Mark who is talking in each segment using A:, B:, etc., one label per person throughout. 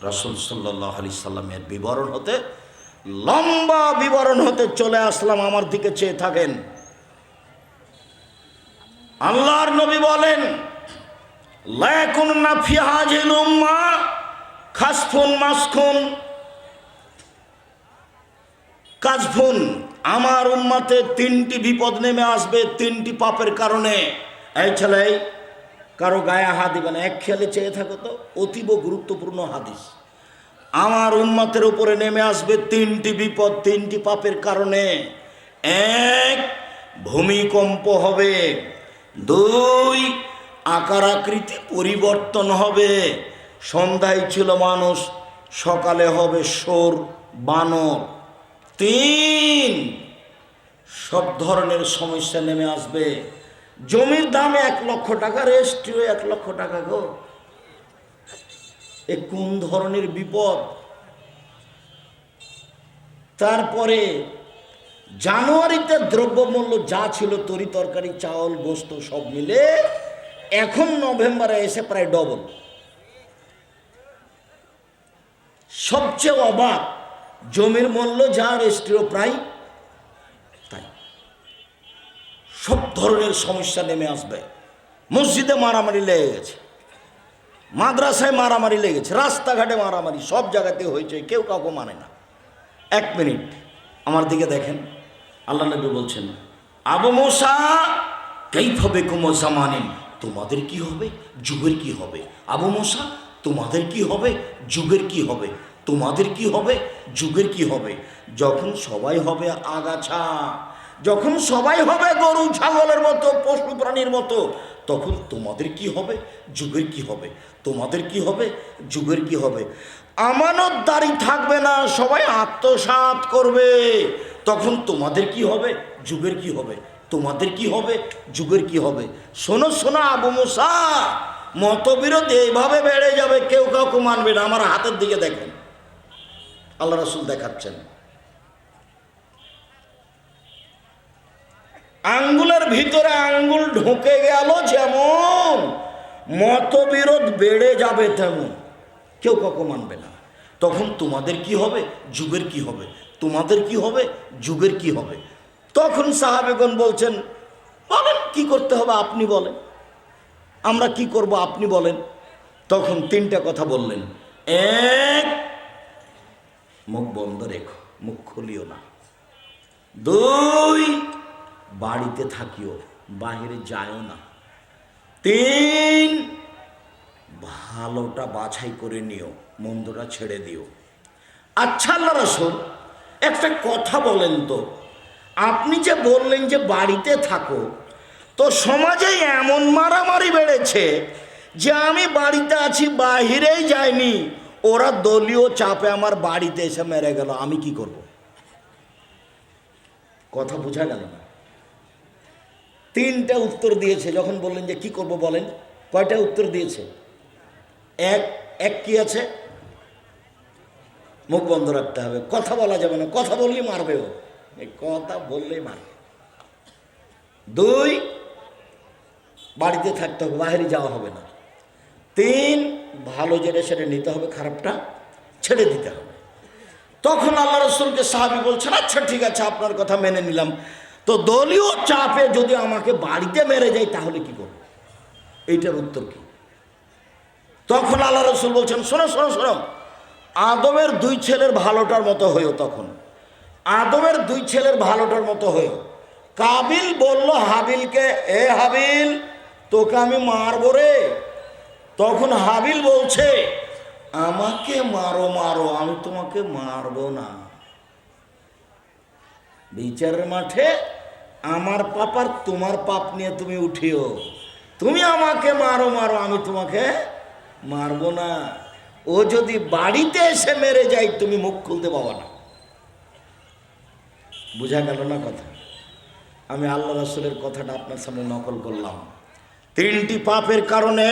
A: রাসূল সাল্লাল্লাহু আলাইহি সাল্লামের বিবরণ হতে, লম্বা বিবরণ হতে চলে আসলাম। আমার দিকে চেয়ে থাকেন। আল্লাহর নবী বলেন, লা ইয়াকুননা ফি হাযিহিল উম্মাহ খাসফুন মাসখুন কাজফুন। আমার উম্মতে তিনটি বিপদ নেমে আসবে, তিনটি পাপের কারণে। এই ছেলে, কারো গায়ে হাত দিবে না, এক খেয়ালে চেয়ে থাকো তো, অতীব গুরুত্বপূর্ণ হাদিস। আমার উম্মতের উপরে নেমে আসবে তিনটি বিপদ, তিনটি পাপের কারণে। এক, ভূমিকম্প হবে। দুই, আকার আকৃতি পরিবর্তন হবে। সন্ধ্যায় ছিল মানুষ, সকালে হবে শোর বানর। তিন, সব ধরনের সমস্যা নেমে আসবে। জমির দাম 1 লক্ষ টাকা, রেজিস্ট্রিও 1 লক্ষ টাকা গো। এ কোন ধরনের বিপদ? তারপরে জানুয়ারিতে দ্রব্যমূল্য যা ছিল, তরি তরকারি চাউল গোস্ত সব মিলে, এখন নভেম্বরে এসে প্রায় ডবল। সবচেয়ে অবাক, জমির মূল্য যা, রেজিস্ট্রিও প্রায় তাই। সব ধরনের সমস্যা নেমে আসবে। মসজিদে মারামারি লেগে গেছে, মাদ্রাসায় মারামারি লেগেছে, রাস্তাঘাটে মারামারি, সব জায়গাতে হয়েছে, কেউ কাউকে মানে না। 1 মিনিট আমার দিকে দেখেন। আল্লাহ নবী বলছেন, আবু মুসা কাইফা বিকুম জামানিন, তোমাদের কি হবে, যুগের কি হবে। আবু মুসা, তোমাদের কি হবে, যুগের কি হবে। তোমাদের কি হবে, যুগের কি হবে। যখন সবাই হবে আগাছা, যখন সবাই হবে গরু ছাগলের মতো, পশু প্রাণীর মতো, তখন তোমাদের কি হবে, যুগের কি হবে। তোমাদের কি হবে, যুগের কি হবে। আমানতদারি থাকবে না, সবাই আত্মসাৎ করবে, তখন তোমাদের কি হবে, যুগের কি হবে। তোমাদের কি হবে, যুগের কি হবে। শোনো শোনো আবু মুসা, মতবিরোধ এইভাবে বেড়ে যাবে, কেউ কাউকে মানবে না। আমার হাতের দিকে দেখেন, আল্লাহ রাসূল দেখাচ্ছেন। আঙ্গুলের ভিতরে আঙ্গুল ঢুকে গেল, যেমন মতবিরোধ বেড়ে যাবে তেমন, কেউ কাউকে মানবে না। তখন তোমাদের কি হবে, যুগের কি হবে। তোমাদের কি হবে, যুগের কি হবে। তখন সাহাবেগণ বলছেন, বলেন কি করতে হবে, আপনি বলেন, আমরা কি করব, আপনি বলেন। তখন 3টা কথা বললেন। এক, মুখ বন্ধ রেখো, মুখ খুলিও না। 2, বাড়িতে থাকিও, বাহিরে যায়ও না। 3, ভালোটা বাছাই করে নিও, মন্দটা ছেড়ে দিও। আচ্ছা আল্লাহ রাসূল, একটা কথা বলেন তো, আপনি যে বললেন যে বাড়িতে থাকো, তো সমাজে এমন মারামারি বেড়েছে যে আমি বাড়িতে আছি, বাহিরেই যাইনি, ওরা দলীয় চাপে আমার বাড়িতে এসে মেরে গেল, আমি কি করব? কথা বোঝা গেল না? 3টা উত্তর দিয়েছে। যখন বললেন যে কি করব বলেন, কয়টা উত্তর দিয়েছে? এক কি আছে, মুখ বন্ধ রাখতে হবে, কথা বলা যাবে না, কথা বললেই মারবে ও, এই কথা বললেই মারবে। 2, বাড়িতে থাকতে হবে, বাইরে যাওয়া হবে না। 3, ভালো যেটা সেটা নিতে হবে, খারাপটা ছেড়ে দিতে হবে। তখন আল্লাহ রাসূলকে সাহাবী বলছেন, আচ্ছা ঠিক আছে, আপনার কথা মেনে নিলাম, তো দলীয় চাপে যদি আমাকে বাড়িতে মেরে যায় তাহলে কি করব, এইটার উত্তর কি? তখন আল্লাহ রাসূল বলছেন, শোনো শোনো শোনো, আদমের 2 ছেলের ভালোটার মতো হয়েও। তখন আদমের 2 ছেলের ভালোটার মতো হয়েও। কাবিল বলল হাবিলকে, এ হাবিল, তোকে আমি মারবো রে। তখন হাবিল বলছে, আমাকে মারো মারো, আমি তোমাকে মারবো না। বিচারের মাঠে আমার পাপ আর তোমার পাপ নিয়ে তুমি উঠিও, তুমি আমাকে মারো মারো, আমি তোমাকে মারবো না। ও যদি বাড়িতে এসে মেরে যায়, তুমি মুখ খুলতে পাবা না। বুঝা গেল না কথা? আমি আল্লাহ রাসূলের কথাটা আপনার সামনে নকল করলাম। 3টি পাপের কারণে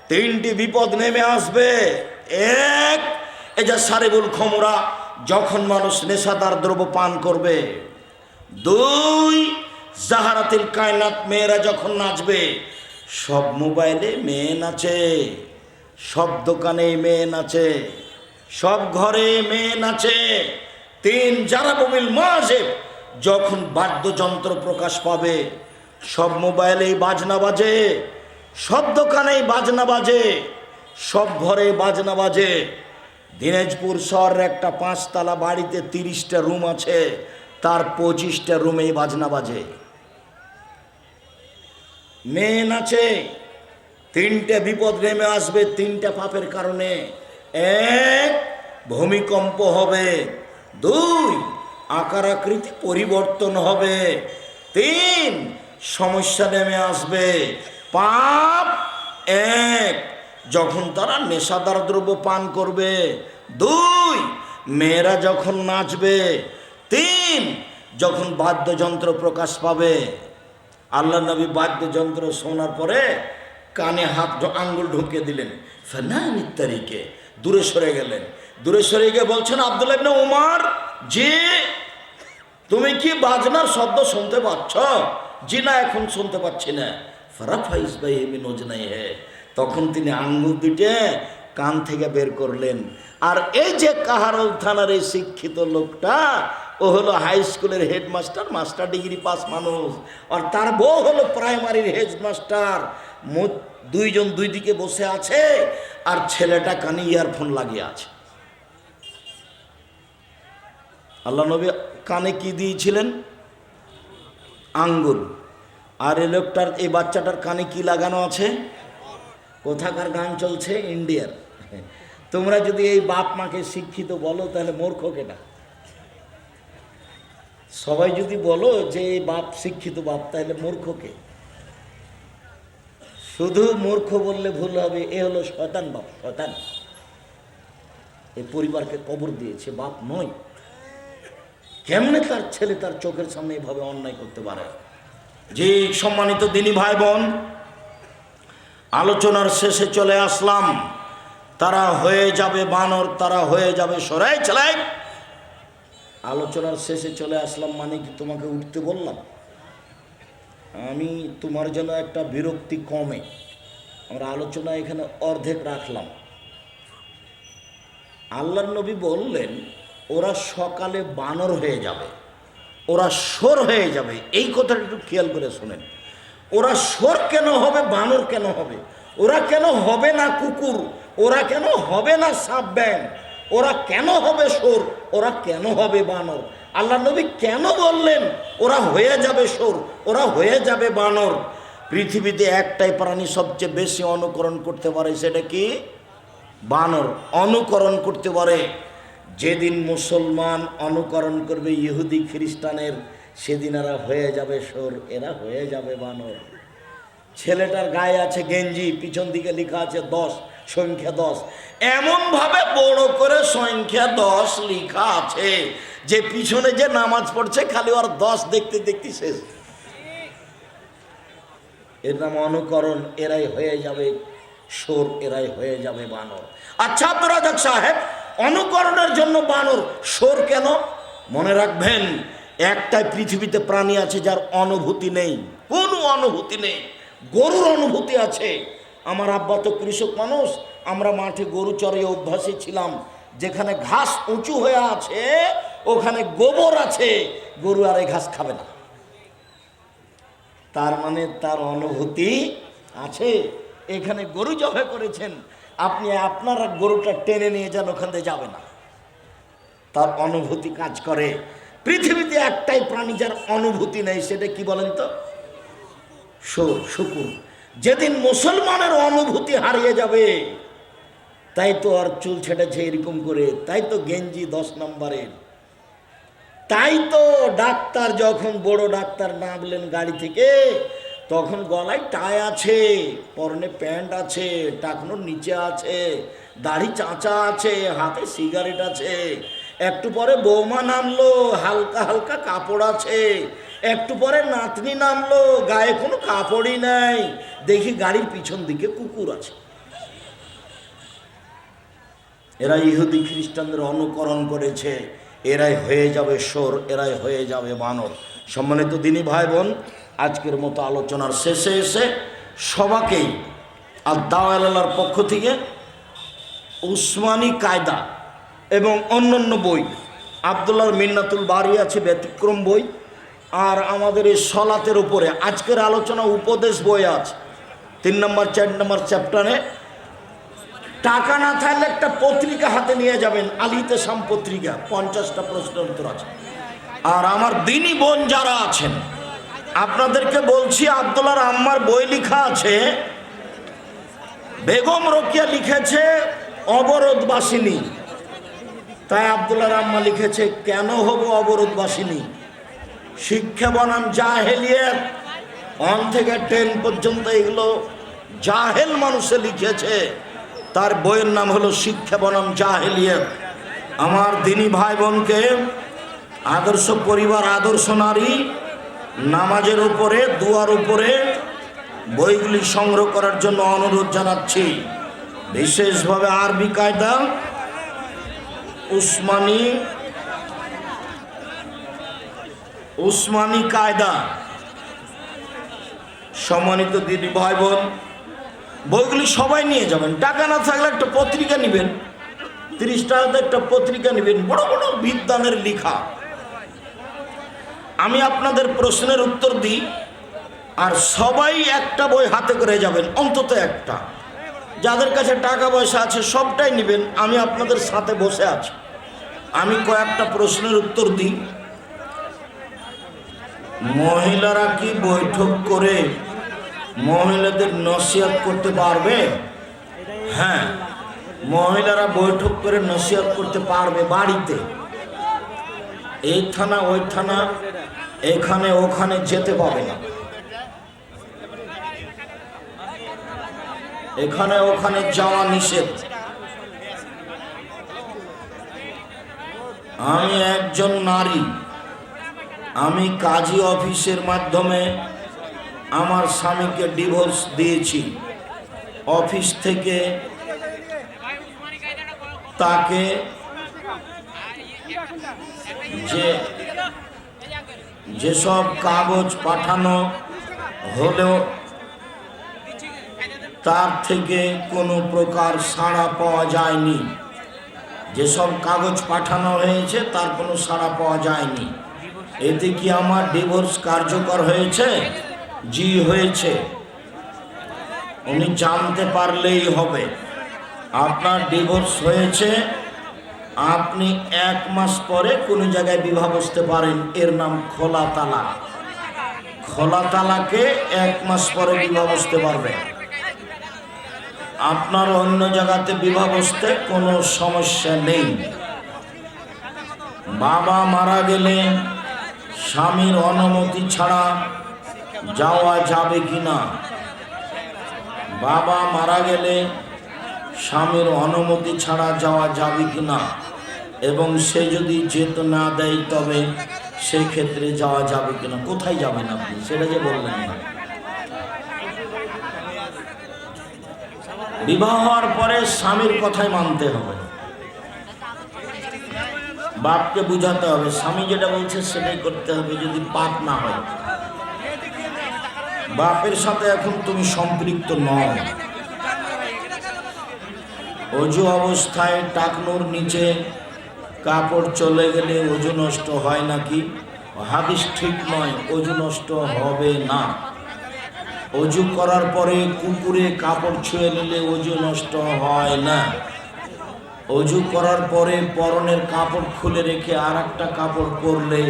A: 3টি বিপদ নেমে আসবে। 1, এই যে সারিবুল খমরা, যখন মানুষ নেশাদার দ্রব্য পান করবে। 2, জাহারাতিল কায়নাত, মেয়েরা যখন নাচবে। সব মোবাইলে মেয়ে নাচে, সব দোকানে মেয়ে নাচে, সব ঘরে মেয়ে নাচে। তিন জারাবুল মাজিব, যখন বাদ্যযন্ত্র প্রকাশ পাবে, সব মোবাইলেই বাজনা বাজে, সব দোকানেই বাজনা বাজে, সব ঘরে বাজনা বাজে। দিনাজপুর শহরের একটা 5 তলা বাড়িতে 30টা রুম আছে, তার 25টা রুমেই বাজনা বাজে। মেয়ে নাচে। 3টে বিপদ নেমে আসবে 3টা পাপের কারণে। 1, ভূমিকম্প হবে। 2, আকার আকৃতি পরিবর্তন হবে। 3, সমস্যা নেমে আসবে। পাপ 1, যখন তারা নেশাদার দ্রব্য পান করবে। 2, মেয়েরা যখন নাচবে। 3, যখন বাদ্যযন্ত্র প্রকাশ পাবে। আল্লাহ নবী বাদ্যযন্ত্র শোনার পরে কানে আঙ্গুল ঢুকে দিলেন, ফানানিত তারিকে দূরে সরে গেলেন। দূরে সরে গিয়ে বলছেন, আব্দুল্লাহ ইবনে উমর, জি তুমি কি বাজনার শব্দ শুনতে পাচ্ছ? জি না, এখন শুনতে পাচ্ছি না। ফারাফাইস ভাই এমনি নজনাই হে, তখন তিনি আঙ্গুল দুটে কান থেকে বের করলেন। আর এই যে কাহারোল থানার এই শিক্ষিত লোকটা, ও হলো হাই স্কুলের হেডমাস্টার, মাস্টার ডিগ্রি পাস মানুষ। আর তার বউ হলো প্রাইমারির হেডমাস্টার। দুইজন দুই দিকে বসে আছে, আর ছেলেটা কানে ইয়ারফোন লাগিয়ে আছে। আল্লাহ নবী কানে কি দিয়েছিলেন? আঙ্গুল। আর এই লোকটার, এই বাচ্চাটার কানে কি লাগানো আছে? কোথাকার গান চলছে? ইন্ডিয়ার। তোমরা যদি এই বাপ মাকে শিক্ষিত বলো, তাহলে মূর্খ কেটা? সবাই যদি বলো যে এই বাপ শিক্ষিত বাপ, তাহলে মূর্খকে। শুধু মূর্খ বললে ভুল হবে, এ হলো শয়তান বাপ, শয়তান। এই পরিবারকে কবর দিয়েছে, বাপ নয়। কেমনে তার ছেলে তার চোখের সামনে এভাবে অন্যায় করতে পারে? যে সম্মানিত দিনী ভাই বোন, আলোচনার শেষে চলে আসলাম। তারা হয়ে যাবে বানর, তারা হয়ে যাবে সরাই চালাই। আলোচনার শেষে চলে আসলাম মানে কি তোমাকে উঠতে বললাম? আমি তোমার জন্য একটা বিরক্তি কমে আমরা আলোচনা এখানে অর্ধেক রাখলাম। আল্লাহর নবী বললেন, ওরা সকালে বানর হয়ে যাবে, ওরা শোর হয়ে যাবে। এই কথাটা একটু খেয়াল করে শোনেন। ওরা শোর কেন হবে, বানর কেন হবে? ওরা কেন হবে না কুকুর? ওরা কেন হবে না সাপ ব্যাং? ওরা কেন হবে শোর? ওরা কেন হবে বানর? আল্লাহ নবী কেন বললেন ওরা হয়ে যাবে শোর, ওরা হয়ে যাবে বানর? পৃথিবীতে একটাই প্রাণী সবচেয়ে বেশি অনুকরণ করতে পারে, সেটা কি? বানর। অনুকরণ করতে পারে। যেদিন মুসলমান অনুকরণ করবে ইহুদি খ্রিস্টানের, সেদিন এরা হয়ে যাবে শোর, এরা হয়ে যাবে বানর। ছেলেটার গায়ে আছে গেঞ্জি, পিছন দিকে লেখা আছে 10, সংখ্যা 10। এমনভাবে বড় করে সংখ্যা 10 লেখা আছে যে পিছনে যে নামাজ পড়ছে খালি ওর 10 দেখতে দেখতে শেষ। এর নাম অনুকরণ। এরাই হয়ে যাবে শোর, এরাই হয়ে যাবে বানর। আচ্ছা আব্দুর রাজ্জাক সাহেব, অনুকরণের জন্য বানর, শোর কেন? মনে রাখবেন, একটাই পৃথিবীতে প্রাণী আছে যার অনুভূতি নেই, কোনো অনুভূতি নেই। গরুর অনুভূতি আছে। আমার আব্বা তো কৃষক মানুষ, আমরা মাঠে গরু চড়িয়ে অভ্যাসী ছিলাম। যেখানে ঘাস উঁচু হয়ে আছে ওখানে গোবর আছে, গরু আর এই ঘাস খাবে না। তার মানে তার অনুভূতি আছে। এখানে গরু জবাই করেছেন, আপনি আপনার গরুটা টেনে নিয়ে যান, ওখান থেকে যাবে না। তার অনুভূতি কাজ করে। পৃথিবীতে একটাই প্রাণী যার অনুভূতি নেই, সেটা কি বলেন তো? শুকুর। যেদিন মুসলমানের অনুভূতি হারিয়ে যাবে, তাই তো আর চুল ছেটেছে এরকম করে, তাই তো গেঞ্জি 10 নম্বরের, তাই তো ডাক্তার যখন বড় ডাক্তার নামলেন গাড়ি থেকে, তখন গলায় টাই আছে, পরনে প্যান্ট আছে, টাকনোর নিচে আছে, দাড়ি চাঁচা আছে, হাতে সিগারেট আছে। একটু পরে বৌমা নামলো, হালকা হালকা কাপড় আছে। একটু পরে নাতনি নামলো, গায়ে কোনো কাপড়ই নাই, দেখি গাড়ির পিছন দিকে কুকুর আছে। এরা ইহুদি খ্রিস্টানদের অনুকরণ করেছে, এরাই হয়ে যাবে শোর, এরাই হয়ে যাবে বানর। সম্মানিত দিনী ভাই বোন, আজকের মতো আলোচনার শেষে এসে সবাকেই আর দাওয়ালার পক্ষ থেকে উসমানী কায়দা এবং অন্যান্য বই। আব্দুল্লাহর মিন্নাতুল বারি আছে ব্যতিক্রম বই। আর আমাদের এই সলাতের উপরে আজকের আলোচনা উপদেশ বই আছে 3 নম্বর 4 নম্বর চ্যাপ্টারে। টাকা না থাকলে একটা পত্রিকা হাতে নিয়ে যাবেন, আলিতে সাম পত্রিকা, 50টা প্রশ্নের উত্তর আছে। আর আমার দিনী বোন যারা আছেন আপনাদেরকে বলছি, আব্দুল্লাহর আম্মার বই লেখা আছে, বেগম রোকেয়া লিখেছে অবরোধবাসিনী, তাই আব্দুল্লাহর আম্মা লিখেছে কেন হব অবরোধবাসিনী। শিক্ষা বনাম জাহেলিয়াত 1 থেকে 10 পর্যন্ত এগুলো জাহেল মানুষে লিখেছে, তার বইয়ের নাম হলো শিক্ষা বনাম জাহেলিয়াত। আমার দিনী ভাই বোনকে আদর্শ পরিবার, আদর্শ নারী, নামাজের উপরে, দুয়ার উপরে বইগুলি সংগ্রহ করার জন্য অনুরোধ জানাচ্ছি। বিশেষভাবে আরবি কায়দা, উসমানী কায়দা। সম্মানিত দিদি ভাই বোন, বইগুলি সবাই নিয়ে যাবেন। টাকা না থাকলে একটা পত্রিকা নেবেন, 30 টাকাতে একটা পত্রিকা নেবেন, বড় বড় বিদ্বানের লেখা। আমি আপনাদের প্রশ্নের উত্তর দিই, আর সবাই একটা বই হাতে করে যাবেন, অন্তত একটা। যাদের কাছে টাকা পয়সা আছে সবটাই নেবেন, আমি আপনাদের সাথে বসে আছি। আমি কয়েকটা প্রশ্নের উত্তর দিই। মহিলারা কি বৈঠক করে মহিলাদের নসিহত করতে পারবে? হ্যাঁ, মহিলারা বৈঠক করে নসিহত করতে পারবে বাড়িতে। এই থানা ওই থানা, এখানে ওখানে যেতে পাবে না, এখানে ওখানে যাওয়া নিষেধ। আমি একজন নারী, আমি কাজী অফিসের মাধ্যমে আমার স্বামীকে ডিভোর্স দিয়েছি। অফিস থেকে তাকে যেসব কাগজ পাঠানো হলো তার থেকে কোনো প্রকার সাড়া পাওয়া যায়নি। যেসব কাগজ পাঠানো হয়েছে তার কোনো সাড়া পাওয়া যায়নি। এতে কি আমার ডিভোর্স কার্যকর হয়েছে? জি হয়েছে। উনি জানতে পারলেই হবে আপনার ডিভোর্স হয়েছে। আপনি 1 মাস পরে কোনো জায়গায় বিবাহ বসতে পারেন, এর নাম খোলা তালাক। খোলা তালাকে 1 মাস পরে বিবাহ বসতে পারবেন। আপনার অন্য জায়গাতে বিবাহ বসতে কোনো সমস্যা নেই। বাবা মারা গেলে স্বামীর অনুমতি ছাড়া যাওয়া যাবে কিনা? বাবা মারা গেলে স্বামীর অনুমতি ছাড়া যাওয়া যাবে কিনা, এবং সে যদি যেতে না দেয় তবে সেক্ষেত্রে যাওয়া যাবে কিনা? কোথায় যাবেন আপনি সেটা যে বললেন না। বিবাহ হওয়ার পরে স্বামীর কথাই মানতে হবে, বাপকে বুঝাতে হবে, স্বামী যেটা বলছে সেটাই করতে হবে, যদি পাপ না হয়। বাপের সাথে এখন তুমি সম্পৃক্ত নও। অজু অবস্থায় টাকনুর নিচে কাপড় চলে গেলে অজু নষ্ট হয় নাকি? হাদিস ঠিক নয়, অজু নষ্ট হবে না। অজু করার পরে কুকুরে কাপড় ছুঁয়ে নিলে অজু নষ্ট হয় না। অজু করার পরে পরনের কাপড় খুলে রেখে আর একটা কাপড় পরলে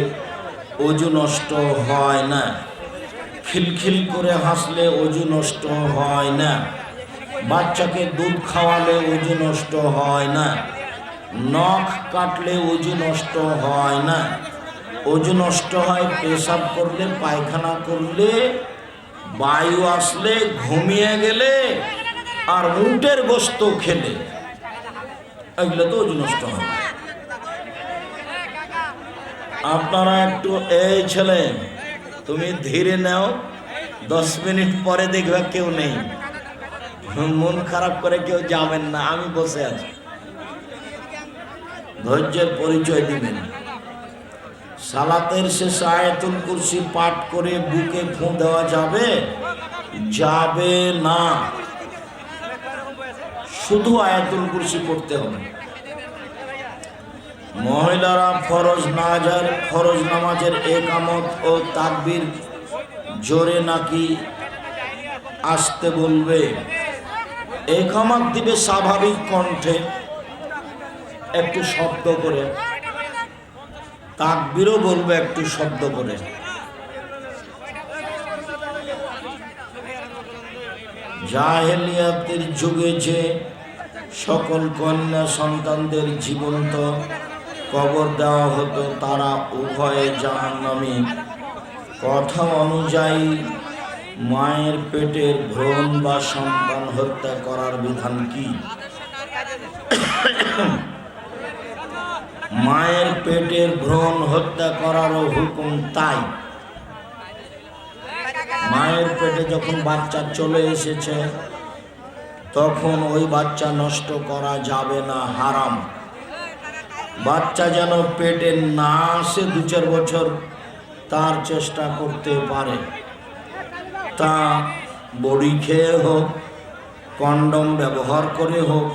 A: অজু নষ্ট হয় না। খিলখিল করে হাসলে অজু নষ্ট হয় না। বাচ্চাকে দুধ খাওয়ালে অজু নষ্ট হয় না। নখ কাটলে অজু নষ্ট হয় না। অজু নষ্ট হয় পেশাব করলে, পায়খানা করলে, বায়ু আসলে, ঘুমিয়ে গেলে, আর উটের গোশত খেলে, এগুলো তো অজু নষ্ট হয়। আপনারা একটু, এই ছেলে তুমি ধীরে নাও, 10 মিনিট পরে দেখবে কেউ নেই, মন খারাপ করে কেউ যাবেন না, আমি বসে আছি। ধৈর্যের পরিচয় দিবেন। সালাতের শেষে আয়াতুল কুরসি পাঠ করে বুকে ফুঁ দেওয়া যাবে? যাবে না, শুধু আয়াতুল কুরসি পড়তে হবে। মহিলারা ফরজ নামাজের একামত ও তাকবীর জোরে নাকি আসতে বলবে? একামত দিবে স্বাভাবিক কণ্ঠে, একটু শব্দ করে, তাকবীরও বলবে একটু শব্দ করে। জাহেলিয়াতের যুগে যে সকল কন্যা সন্তানদের জীবন্ত কবর দেওয়া হতো তারা উভয়ে জাহান্নামী। কথা অনুযায়ী মায়ের পেটের ভ্রূণ বা সন্তান হত্যা করার বিধান কি? মায়ের পেটের ভ্রূণ হত্যা করারও হুকুম তাই। মায়ের পেটে যখন বাচ্চা চলে এসেছে তখন ওই বাচ্চা নষ্ট করা যাবে না, হারাম। বাচ্চা যেন পেটে না আসে 2-4 বছর তার চেষ্টা করতে পারে, তা বড়ি খেয়ে হোক, কন্ডম ব্যবহার করে হোক,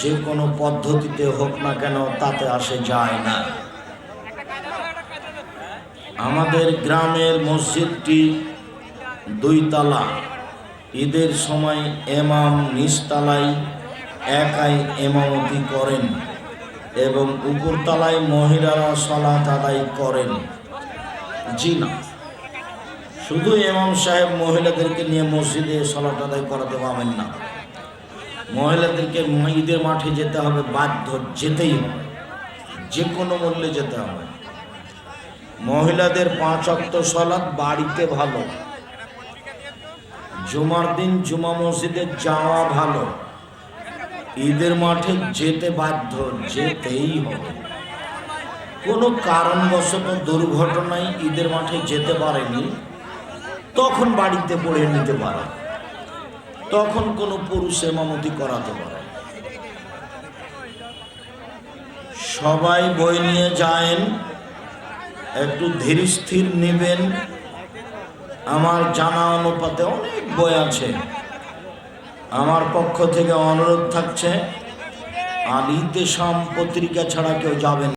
A: যে কোনো পদ্ধতিতে হোক না কেন তাতে আসে যায় না। আমাদের গ্রামের মসজিদটি 2 তলা। ঈদের সময় ইমাম নিচতলায় একাই ইমামতি করেন এবং উপরতলায় মহিলারা সালাত আদায় করেন। জি না, শুধু ইমাম সাহেব মহিলাদেরকে নিয়ে মসজিদে সালাত আদায় করাতে পারবেন না। মহিলাদেরকে ঈদের মাঠে যেতে হবে, বাধ্য, যেতেই হবে, যে কোনো মূল্যে যেতে হবে। মহিলাদের 5 ওয়াক্ত সালাত বাড়িতে ভালো, জুমার দিন জুমা মসজিদে যাওয়া ভালো, ঈদের মাঠে যেতে বাধ্য, যেতেই হবে। কোনো কারণবশত দুর্ঘটনায় ঈদের মাঠে যেতে পারেনি, তখন বাড়িতে পড়ে নিতে পারে, তখন কোনো পুরুষ ইমামতি করাতে পারে। সবাই বই নিয়ে যায়েন, একটু ধীর স্থির নেবেন। আমার জানা অনুপাতে অনেক বই আছে। আমার পক্ষ থেকে অনুরোধ থাকছে, আল ইতিসাম পত্রিকা ছাড়া কেউ যাবেন।